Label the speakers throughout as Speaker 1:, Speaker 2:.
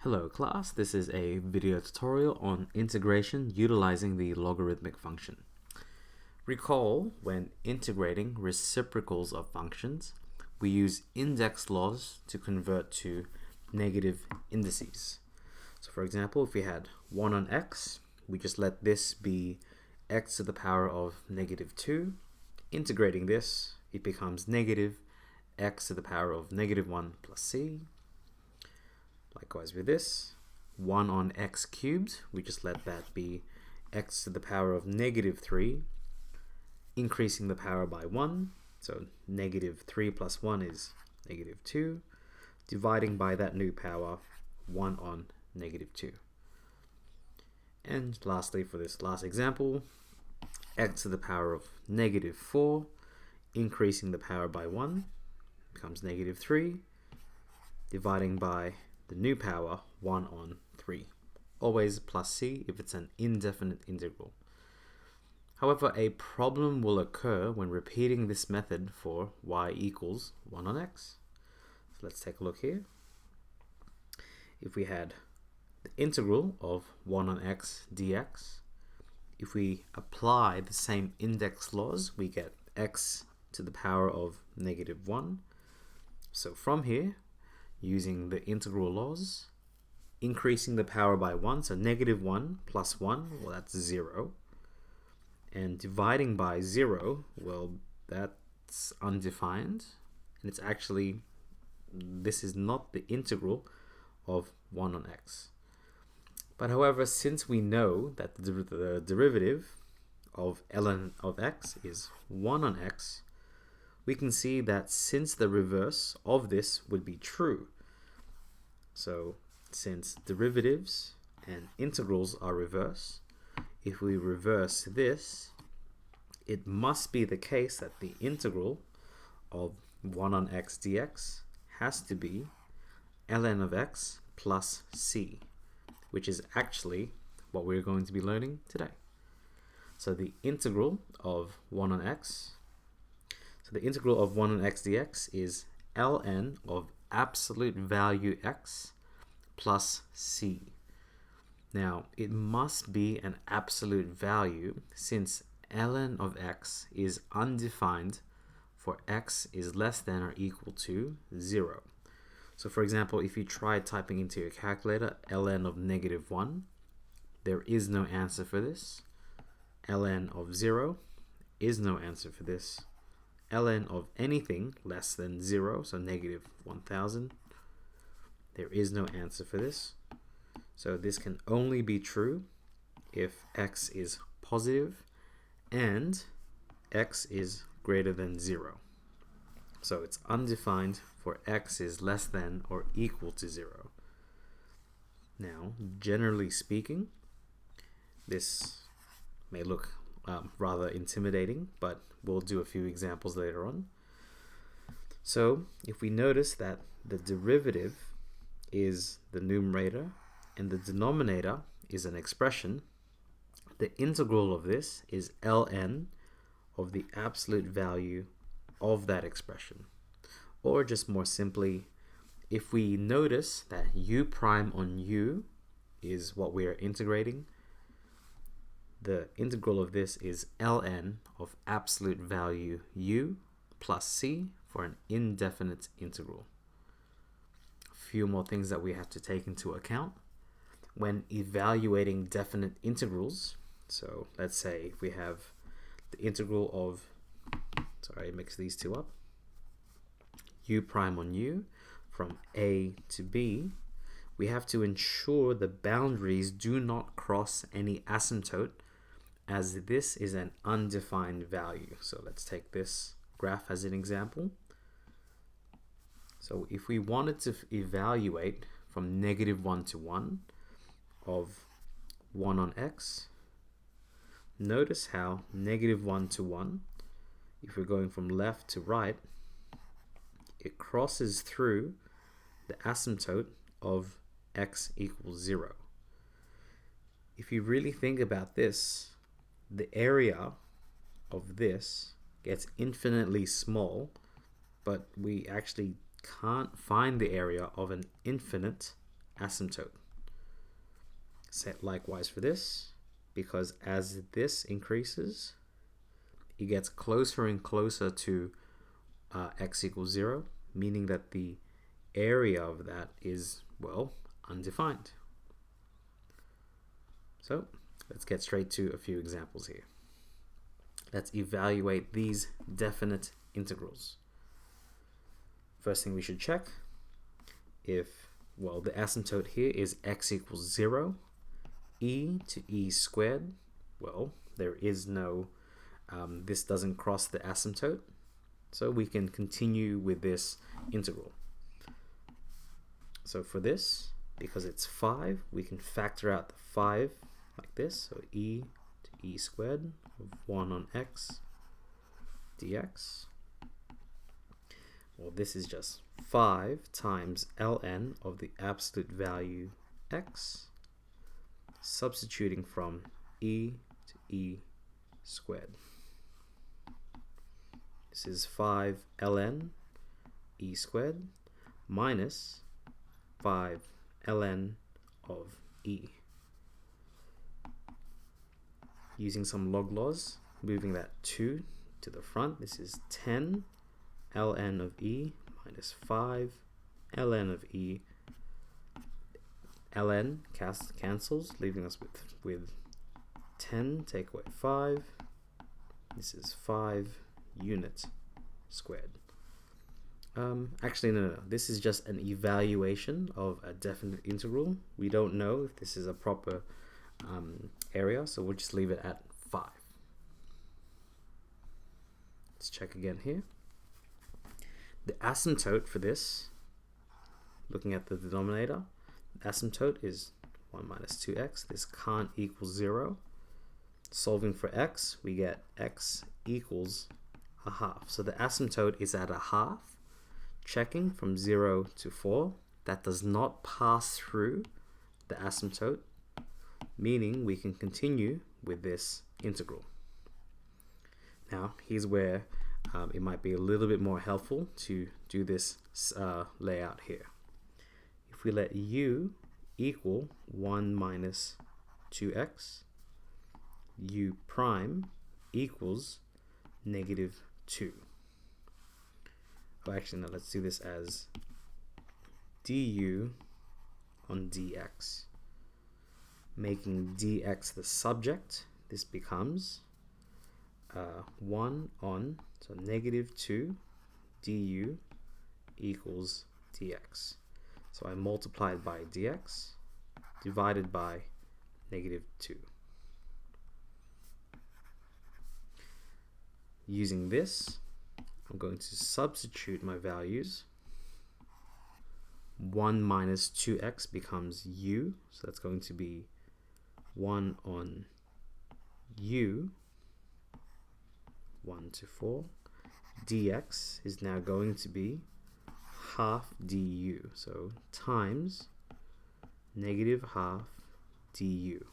Speaker 1: Hello class, this is a video tutorial on integration utilizing the logarithmic function. Recall when integrating reciprocals of functions, we use index laws to convert to negative indices. So for example, if we had 1 on x, we just let this be x to the power of negative 2. Integrating this, it becomes negative x to the power of negative 1 plus c. Likewise with this, 1 on x cubed, we just let that be x to the power of negative 3, increasing the power by 1, so negative 3 plus 1 is negative 2, dividing by that new power, 1 on negative 2. And lastly, for this last example, x to the power of negative 4, increasing the power by 1, becomes negative 3, dividing by the new power, 1 on 3. Always plus c if it's an indefinite integral. However, a problem will occur when repeating this method for y equals 1 on x. So let's take a look here. If we had the integral of 1 on x dx, if we apply the same index laws, we get x to the power of negative 1. So from here, using the integral laws, increasing the power by 1, so negative 1 plus 1, well, that's 0. And dividing by 0, well, that's undefined. And it's actually, this is not the integral of 1 on x. But however, since we know that the derivative of ln of x is 1 on x, we can see that since the reverse of this would be true, so since derivatives and integrals are reverse, if we reverse this, it must be the case that the integral of 1 on x dx has to be ln of x plus c, which is actually what we're going to be learning today. So the integral of 1 on x, the integral of 1 on x dx is ln of absolute value x plus c. Now, it must be an absolute value since ln of x is undefined for x is less than or equal to 0. So for example, if you try typing into your calculator ln of negative 1, there is no answer for this. ln of 0 is no answer for this. ln of anything less than 0, so negative 1000, there is no answer for this. So this can only be true if x is positive and x is greater than 0. So it's undefined for x is less than or equal to 0. Now, generally speaking, this may look rather intimidating, but we'll do a few examples later on. So if we notice that the derivative is the numerator and the denominator is an expression, the integral of this is ln of the absolute value of that expression. Or just more simply, if we notice that u prime on u is what we are integrating, the integral of this is ln of absolute value u plus c for an indefinite integral. A few more things that we have to take into account when evaluating definite integrals. So let's say if we have the integral of, sorry, I mixed these two up, u prime on u from a to b, we have to ensure the boundaries do not cross any asymptote, as this is an undefined value. So let's take this graph as an example. So if we wanted to evaluate from negative 1 to 1 of 1 on x, notice how negative 1 to 1, if we're going from left to right, it crosses through the asymptote of x equals 0. If you really think about this, the area of this gets infinitely small, but we actually can't find the area of an infinite asymptote. Set likewise for this, because as this increases, it gets closer and closer to x equals 0, meaning that the area of that is, well, undefined. So let's get straight to a few examples here. Let's evaluate these definite integrals. First thing we should check if, well, the asymptote here is x equals 0, e to e squared. Well, there is no, this doesn't cross the asymptote, so we can continue with this integral. So for this, because it's 5, we can factor out the 5 like this, so e to e squared of 1 on x dx. Well, this is just 5 times ln of the absolute value x, substituting from e to e squared. This is 5 ln e squared minus 5 ln of e. Using some log laws, moving that 2 to the front, this is 10 ln of e minus 5 ln of e. ln cancels, leaving us with 10, take away 5. This is 5 unit squared. Actually, no. This is just an evaluation of a definite integral. We don't know if this is a proper area, so we'll just leave it at 5. Let's check again here. The asymptote for this, looking at the denominator, the asymptote is 1 minus 2x. This can't equal 0. Solving for x, we get x equals a half. So the asymptote is at a half. Checking from 0 to 4, that does not pass through the asymptote, meaning we can continue with this integral. Now, here's where it might be a little bit more helpful to do this layout here. If we let u equal 1 minus 2x, u prime equals negative 2. Oh, actually, no, let's do this as du on dx. Making dx the subject, this becomes 1 on, so negative 2 du equals dx. So I multiplied by dx divided by negative 2. Using this, I'm going to substitute my values. 1 minus 2x becomes u, so that's going to be 1 on u, 1 to 4. Dx is now going to be half du, so times negative half du.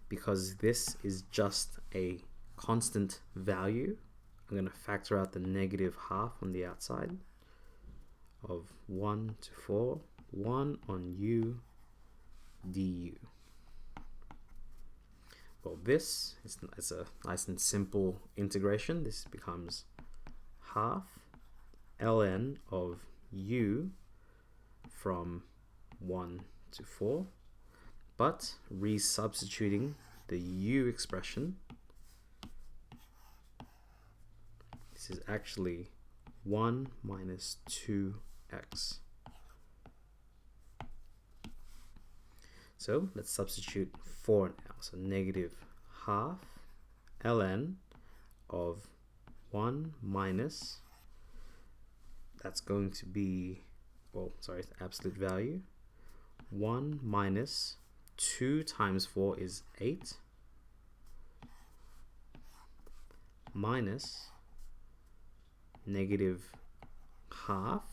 Speaker 1: Because this is just a constant value, I'm going to factor out the negative half on the outside of 1 to 4, 1 on u du. Well, this is a nice and simple integration. This becomes half ln of u from 1 to 4, but resubstituting the u expression, this is actually 1 minus 2x. So let's substitute 4 now. So negative half ln of 1 minus, that's going to be, well, sorry, the absolute value. 1 minus 2 times 4 is 8, minus negative half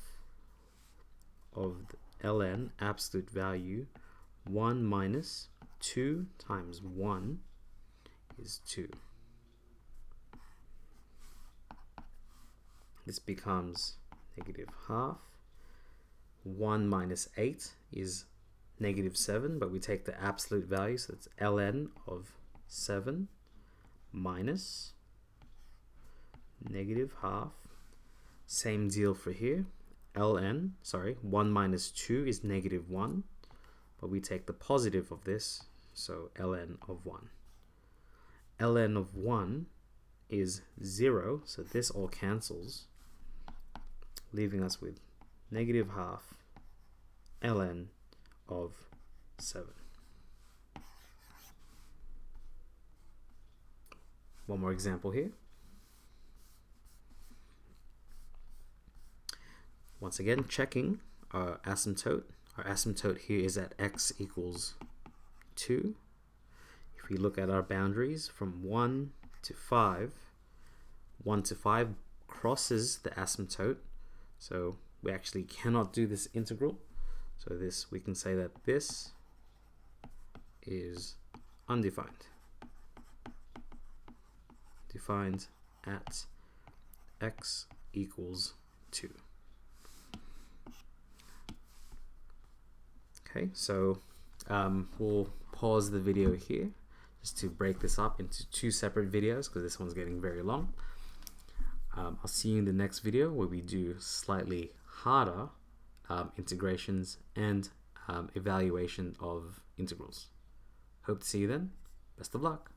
Speaker 1: of the ln absolute value. 1 minus 2 times 1 is 2. This becomes negative half 1 minus 8 is negative 7, but we take the absolute value, so it's ln of 7 minus negative half. Same deal for here. 1 minus 2 is negative 1, but we take the positive of this, so ln of 1. ln of 1 is 0, so this all cancels, leaving us with negative half ln of 7. One more example here. Once again, checking our asymptote. Our asymptote here is at x equals 2. If we look at our boundaries from 1 to 5, 1 to 5 crosses the asymptote, so we actually cannot do this integral. So this, we can say that this is undefined. Defined at x equals 2. Okay, so we'll pause the video here just to break this up into 2 separate videos because this one's getting very long. I'll see you in the next video where we do slightly harder integrations and evaluation of integrals. Hope to see you then. Best of luck.